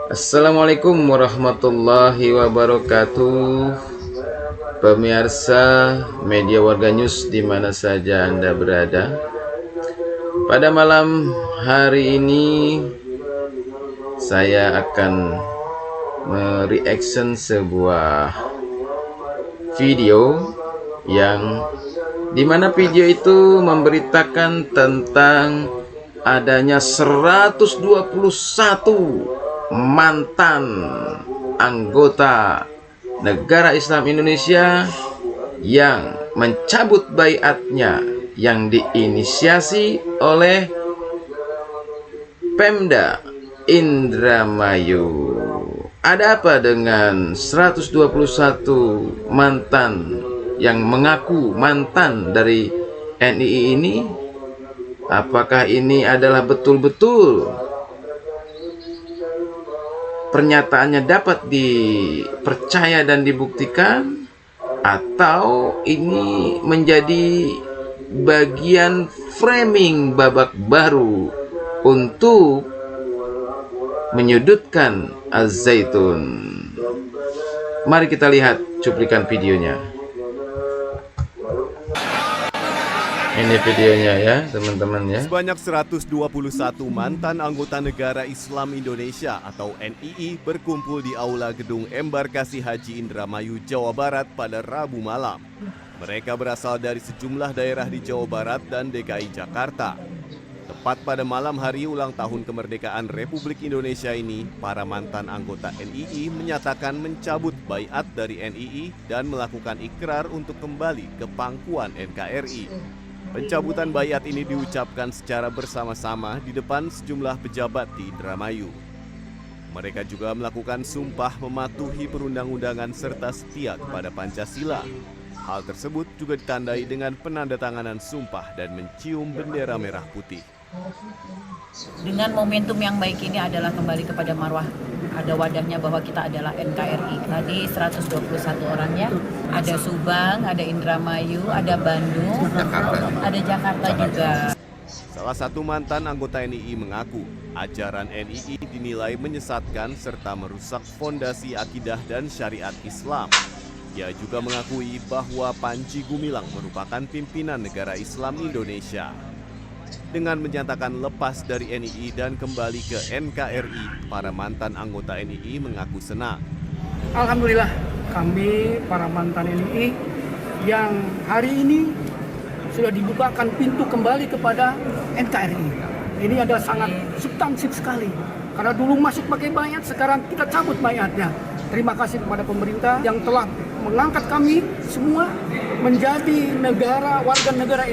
Assalamualaikum warahmatullahi wabarakatuh. Pemirsa media Warga News di mana saja Anda berada. Pada malam hari ini saya akan mereaction sebuah video yang dimana video itu memberitakan tentang adanya 121 mantan anggota negara Islam Indonesia yang mencabut baiatnya yang diinisiasi oleh Pemda Indramayu. Ada apa dengan 121 mantan yang mengaku mantan dari NII ini? Apakah ini adalah betul-betul pernyataannya dapat dipercaya dan dibuktikan, atau ini menjadi bagian framing babak baru untuk menyudutkan Az-Zaitun? Mari kita lihat cuplikan videonya. Ini videonya ya teman-teman ya. Sebanyak 121 mantan anggota negara Islam Indonesia atau NII berkumpul di Aula Gedung Embarkasi Haji Indramayu, Jawa Barat pada Rabu malam. Mereka berasal dari sejumlah daerah di Jawa Barat dan DKI Jakarta. Tepat pada malam hari ulang tahun kemerdekaan Republik Indonesia ini, para mantan anggota NII menyatakan mencabut baiat dari NII dan melakukan ikrar untuk kembali ke pangkuan NKRI. Pencabutan baiat ini diucapkan secara bersama-sama di depan sejumlah pejabat di Indramayu. Mereka juga melakukan sumpah mematuhi perundang-undangan serta setia kepada Pancasila. Hal tersebut juga ditandai dengan penandatanganan sumpah dan mencium bendera merah putih. Dengan momentum yang baik ini adalah kembali kepada marwah, ada wadahnya bahwa kita adalah NKRI. Tadi 121 orangnya, ada Subang, ada Indramayu, ada Bandung, ada Jakarta juga. Salah satu mantan anggota NII mengaku ajaran NII dinilai menyesatkan serta merusak fondasi akidah dan syariat Islam. Ia juga mengakui bahwa Panji Gumilang merupakan pimpinan negara Islam Indonesia. Dengan menyatakan lepas dari NII dan kembali ke NKRI, para mantan anggota NII mengaku senang. Alhamdulillah, kami para mantan NII yang hari ini sudah dibukakan pintu kembali kepada NKRI. Ini adalah sangat substansif sekali. Karena dulu masih pakai baiat, sekarang kita cabut baiatnya. Terima kasih kepada pemerintah yang telah mengangkat kami semua menjadi warga negara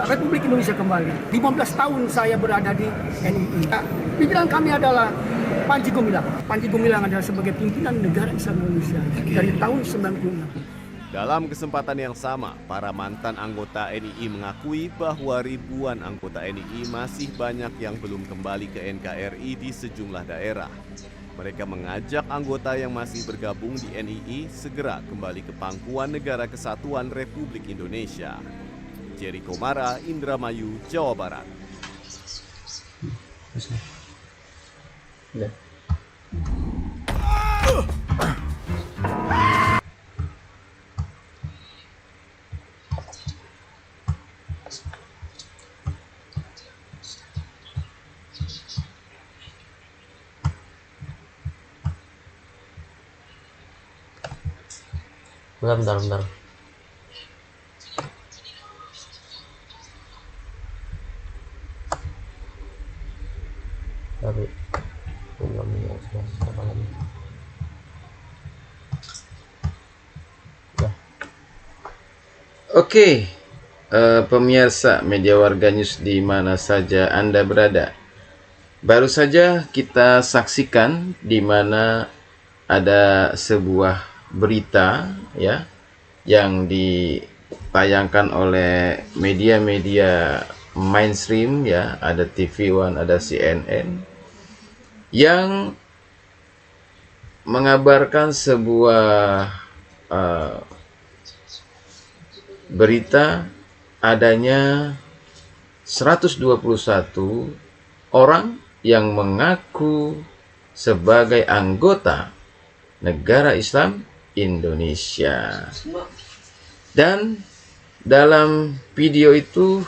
Republik Indonesia kembali. 15 tahun saya berada di NII. Pimpinan kami adalah Panji Gumilang. Panji Gumilang adalah sebagai pimpinan negara Islam Indonesia dari tahun 96. Dalam kesempatan yang sama, para mantan anggota NII mengakui bahwa ribuan anggota NII masih banyak yang belum kembali ke NKRI di sejumlah daerah. Mereka mengajak anggota yang masih bergabung di NII segera kembali ke pangkuan Negara Kesatuan Republik Indonesia. Jerry Komara, Indramayu, Jawa Barat. Bentar. Tapi belum Oke, pemirsa media Warga News di mana saja Anda berada. Baru saja kita saksikan di mana ada sebuah berita ya yang ditayangkan oleh media-media mainstream ya, ada TV One, ada CNN yang mengabarkan sebuah berita adanya 121 orang yang mengaku sebagai anggota negara Islam Indonesia. Dan dalam video itu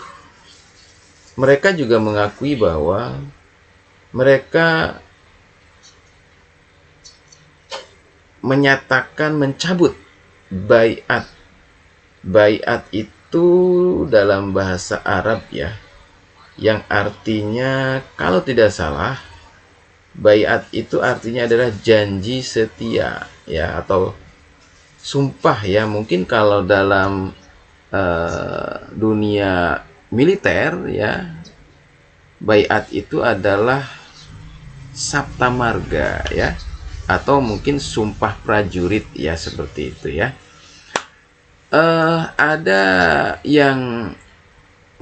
mereka juga mengakui bahwa mereka menyatakan mencabut baiat. Baiat itu dalam bahasa Arab ya, yang artinya kalau tidak salah, baiat itu artinya adalah janji setia ya, atau sumpah ya. Mungkin kalau dalam dunia militer ya, baiat itu adalah sabta marga ya, atau mungkin sumpah prajurit ya, seperti itu ya. Ada yang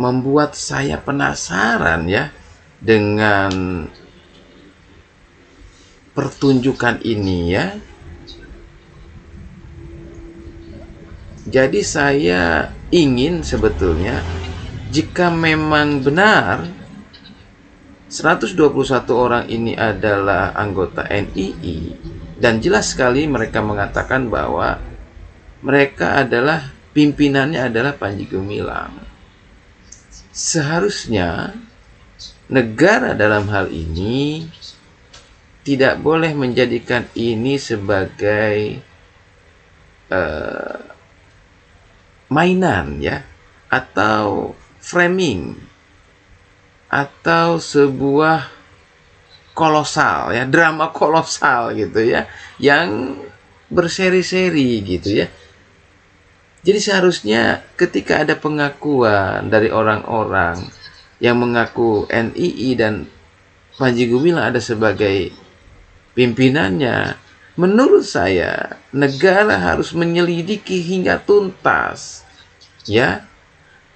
membuat saya penasaran ya dengan pertunjukan ini ya. Jadi saya ingin sebetulnya, jika memang benar 121 orang ini adalah anggota NII, dan jelas sekali mereka mengatakan bahwa mereka adalah pimpinannya adalah Panji Gumilang, seharusnya negara dalam hal ini tidak boleh menjadikan ini sebagai mainan ya, atau framing, atau sebuah kolosal ya, drama kolosal gitu ya, yang berseri-seri gitu ya. Jadi seharusnya ketika ada pengakuan dari orang-orang yang mengaku NII dan Panji Gumilang ada sebagai pimpinannya, menurut saya negara harus menyelidiki hingga tuntas ya,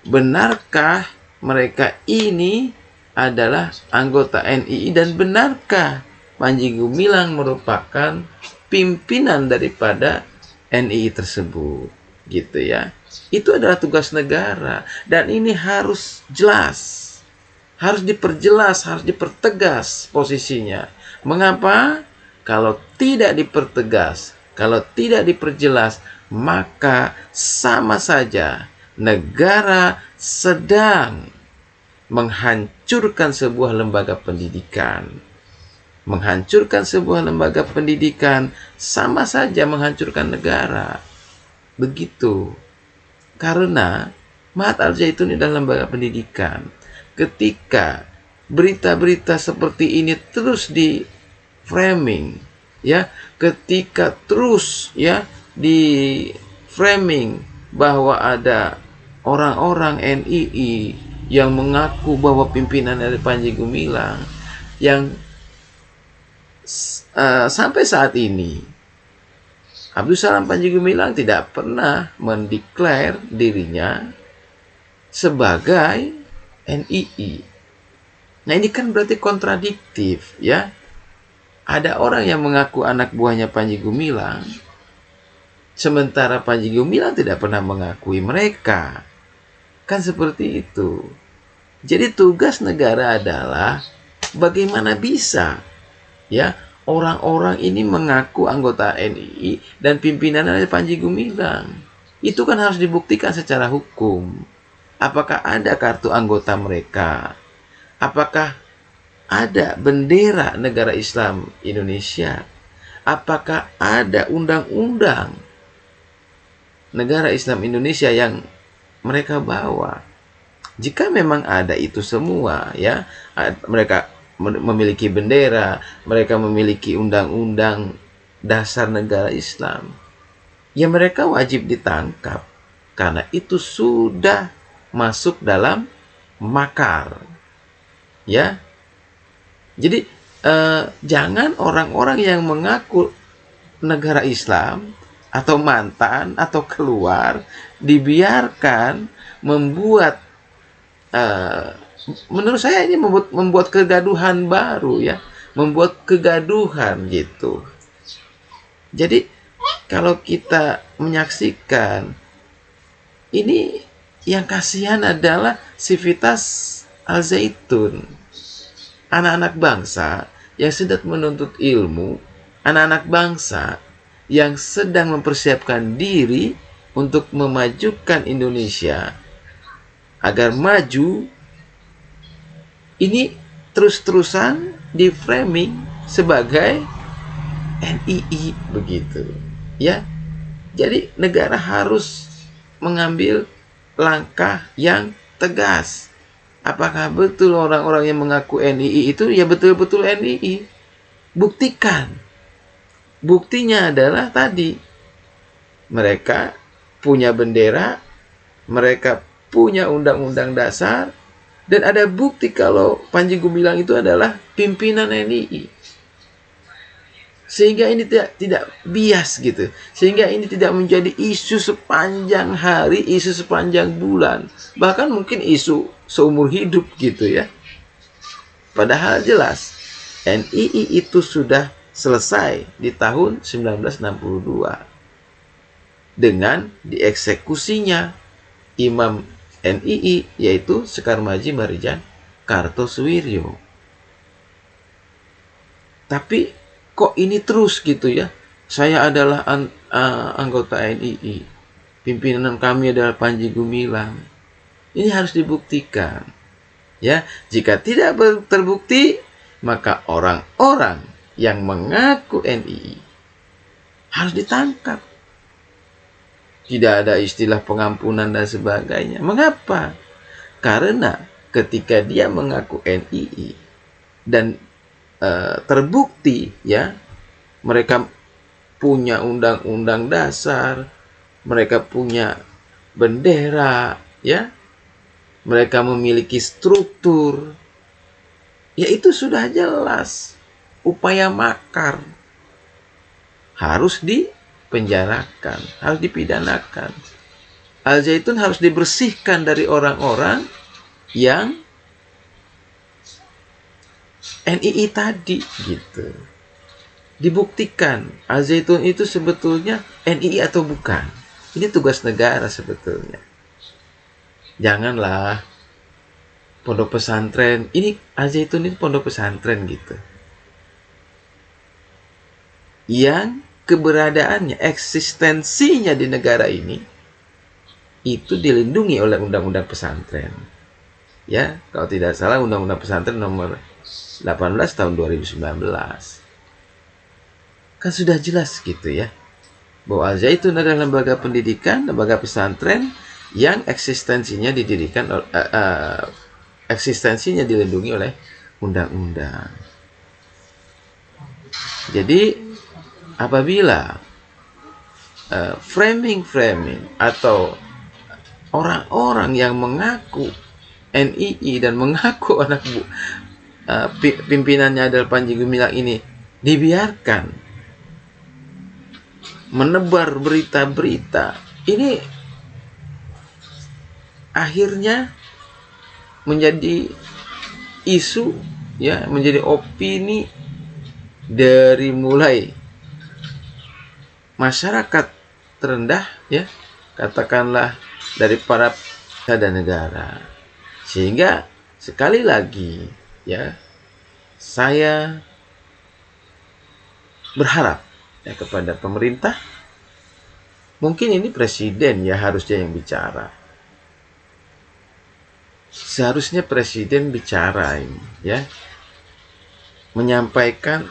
benarkah mereka ini adalah anggota NII, dan benarkah Panji Gumilang merupakan pimpinan daripada NII tersebut gitu ya. Itu adalah tugas negara, dan ini harus jelas, harus diperjelas, harus dipertegas posisinya. Mengapa? Kalau tidak dipertegas, kalau tidak diperjelas, maka sama saja negara sedang menghancurkan sebuah lembaga pendidikan. Menghancurkan sebuah lembaga pendidikan sama saja menghancurkan negara. Begitu. Karena Mahat Al-Zaitun adalah lembaga pendidikan. Ketika berita-berita seperti ini terus di framing ya, ketika terus ya di framing bahwa ada orang-orang NII yang mengaku bahwa pimpinan dari Panji Gumilang, yang sampai saat ini Abdul Salam Panji Gumilang tidak pernah mendeklar dirinya sebagai NII. Nah, ini kan berarti kontradiktif ya. Ada orang yang mengaku anak buahnya Panji Gumilang, sementara Panji Gumilang tidak pernah mengakui mereka. Kan seperti itu. Jadi tugas negara adalah bagaimana bisa ya orang-orang ini mengaku anggota NII dan pimpinan dari Panji Gumilang. Itu kan harus dibuktikan secara hukum. Apakah ada kartu anggota mereka? Apakah ada bendera negara Islam Indonesia? Apakah ada undang-undang negara Islam Indonesia yang mereka bawa? Jika memang ada itu semua ya, mereka memiliki bendera, mereka memiliki undang-undang dasar negara Islam, ya mereka wajib ditangkap, karena itu sudah masuk dalam makar ya. Jadi jangan orang-orang yang mengaku negara Islam atau mantan atau keluar dibiarkan membuat, menurut saya ini membuat kegaduhan baru ya, membuat kegaduhan gitu. Jadi kalau kita menyaksikan ini, yang kasihan adalah Sivitas Al-Zaitun anak-anak bangsa yang sedang menuntut ilmu, anak-anak bangsa yang sedang mempersiapkan diri untuk memajukan Indonesia agar maju, ini terus-terusan di framing sebagai NII begitu ya. Jadi negara harus mengambil langkah yang tegas. Apakah betul orang-orang yang mengaku NII itu ya betul-betul NII? Buktikan. Buktinya adalah tadi, mereka punya bendera, mereka punya undang-undang dasar, dan ada bukti kalau Panji Gumilang itu adalah pimpinan NII. Sehingga ini tidak bias gitu. Sehingga ini tidak menjadi isu sepanjang hari, isu sepanjang bulan. Bahkan mungkin isu seumur hidup gitu ya. Padahal jelas NII itu sudah selesai di tahun 1962. Dengan dieksekusinya Imam NII yaitu Sekar Maji Marijan Kartosuwiryo. Tapi kok ini terus gitu ya? Saya adalah anggota NII. Pimpinan kami adalah Panji Gumilang. Ini harus dibuktikan. Ya, jika tidak terbukti, maka orang-orang yang mengaku NII harus ditangkap. Tidak ada istilah pengampunan dan sebagainya. Mengapa? Karena ketika dia mengaku NII dan terbukti ya, mereka punya undang-undang dasar, mereka punya bendera ya, mereka memiliki struktur, ya itu sudah jelas upaya makar, harus dipenjarakan, harus dipidanakan. Al Zaitun harus dibersihkan dari orang-orang yang NII tadi gitu. Dibuktikan Al Zaitun itu sebetulnya NII atau bukan. Ini tugas negara sebetulnya. Janganlah pondok pesantren, ini Al Zaitun itu pondok pesantren gitu, yang keberadaannya, eksistensinya di negara ini itu dilindungi oleh undang-undang pesantren. Ya, kalau tidak salah undang-undang pesantren nomor 18 tahun 2019. Kan sudah jelas gitu ya, bahwa Al Zaitun adalah lembaga pendidikan, lembaga pesantren yang eksistensinya didirikan, eksistensinya dilindungi oleh undang-undang. Jadi apabila framing atau orang-orang yang mengaku NII dan mengaku anak pimpinannya adalah Panji Gumilang ini dibiarkan menebar berita-berita, ini akhirnya menjadi isu ya, menjadi opini dari mulai masyarakat terendah ya, katakanlah dari para dan negara. Sehingga sekali lagi ya, saya berharap ya kepada pemerintah, mungkin ini presiden ya harusnya yang bicara. Seharusnya presiden bicara ini ya, menyampaikan